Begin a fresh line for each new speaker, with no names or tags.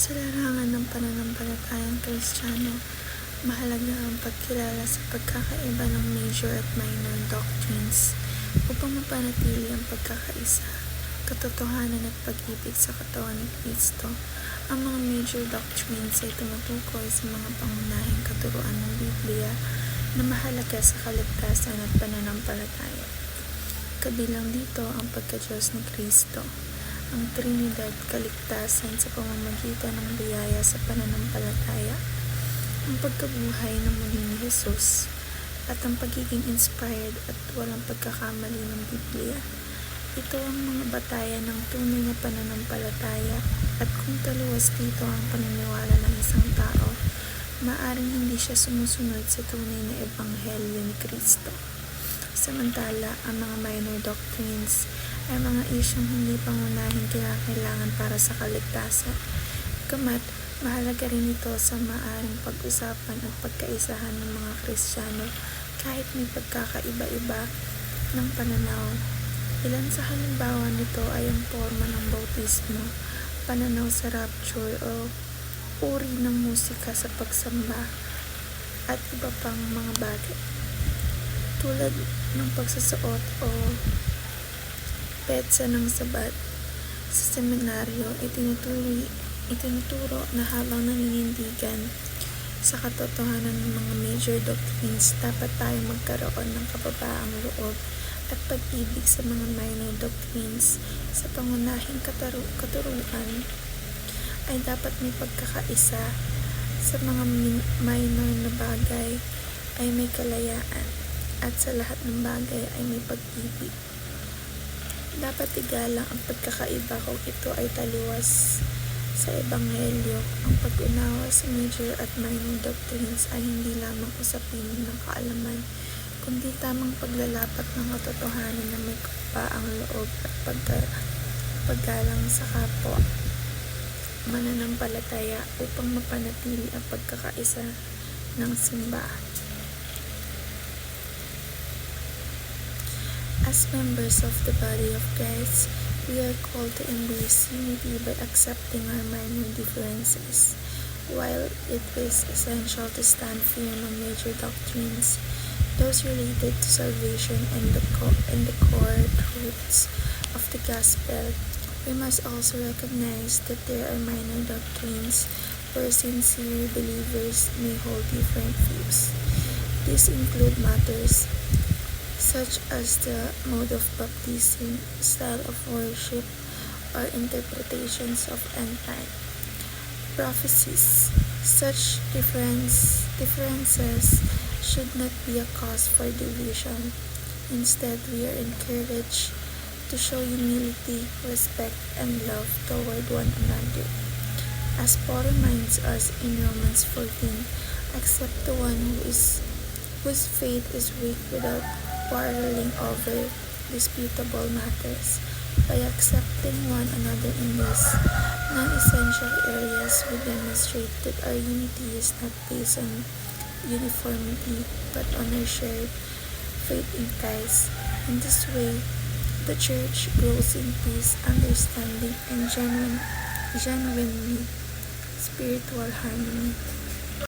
Sa larangan ng pananampalatayang Kristiyano, mahalaga ang pagkilala sa pagkakaiba ng major at minor doctrines upang mapanatili ang pagkakaisa, katotohanan at pag-ibig sa katawan ni Kristo. Ang mga major doctrines ay tumutukoy sa mga pangunahing katuruan ng Biblia na mahalaga sa kaligtasan at pananampalataya. Kabilang dito ang pagka-Diyos ni Kristo, ang Trinidad, kaligtasan sa pamamagitan ng biyaya sa pananampalataya, ang pagkabuhay ng muli ni Jesus, at ang pagiging inspired at walang pagkakamali ng Biblia. Ito ang mga batayan ng tunay na pananampalataya, at kung taluwas dito ang paniniwala ng isang tao, maaring hindi siya sumusunod sa tunay na ebanghelyo ni Kristo. Samantala, ang mga minor doctrines ay mga isyong hindi pangunahing kinakailangan para sa kaligtasan. Kamat, mahalaga rin ito sa maaring pag-usapan at pagkaisahan ng mga Kristiyano kahit may pagkakaiba-iba ng pananaw. Ilan sa halimbawa nito ay ang forma ng bautismo, pananaw sa rapture o uri ng musika sa pagsamba, at iba pang mga bagay. Tulad ng pagsusuot o petsa ng sabat sa seminaryo, itinuturo na habang naninindigan sa katotohanan ng mga major doctrines, dapat tayo magkaroon ng kababaang loob at pag-ibig sa mga minor doctrines. Sa pangunahing katuruan ay dapat may pagkakaisa. Sa mga minor na bagay ay may kalayaan, at sa lahat ng bagay ay may pag-ibig. Dapat igalang ang pagkakaiba kung ito ay taliwas sa ebanghelyo. Ang pag-unawa sa major at minor doctrines ay hindi lamang usapin ng kaalaman, kundi tamang paglalapat ng katotohanan na may kabaang loob at paggalang sa kapwa mananampalataya upang mapanatili ang pagkakaisa ng simbahan. As members of the body of Christ, we are called to embrace unity by accepting our minor differences. While it is essential to stand firm on major doctrines, those related to salvation and the core truths of the gospel, we must also recognize that there are minor doctrines where sincere believers may hold different views. These include matters such as the mode of baptism, style of worship, or interpretations of end-time prophecies. Such differences should not be a cause for division. Instead, we are encouraged to show humility, respect, and love toward one another. As Paul reminds us in Romans 14, accept the one whose faith is weak without quarreling over disputable matters. By accepting one another in these non-essential areas, we demonstrate that our unity is not based on uniformity, but on our shared faith in Christ. In this way, the Church grows in peace, understanding, and genuinely spiritual harmony.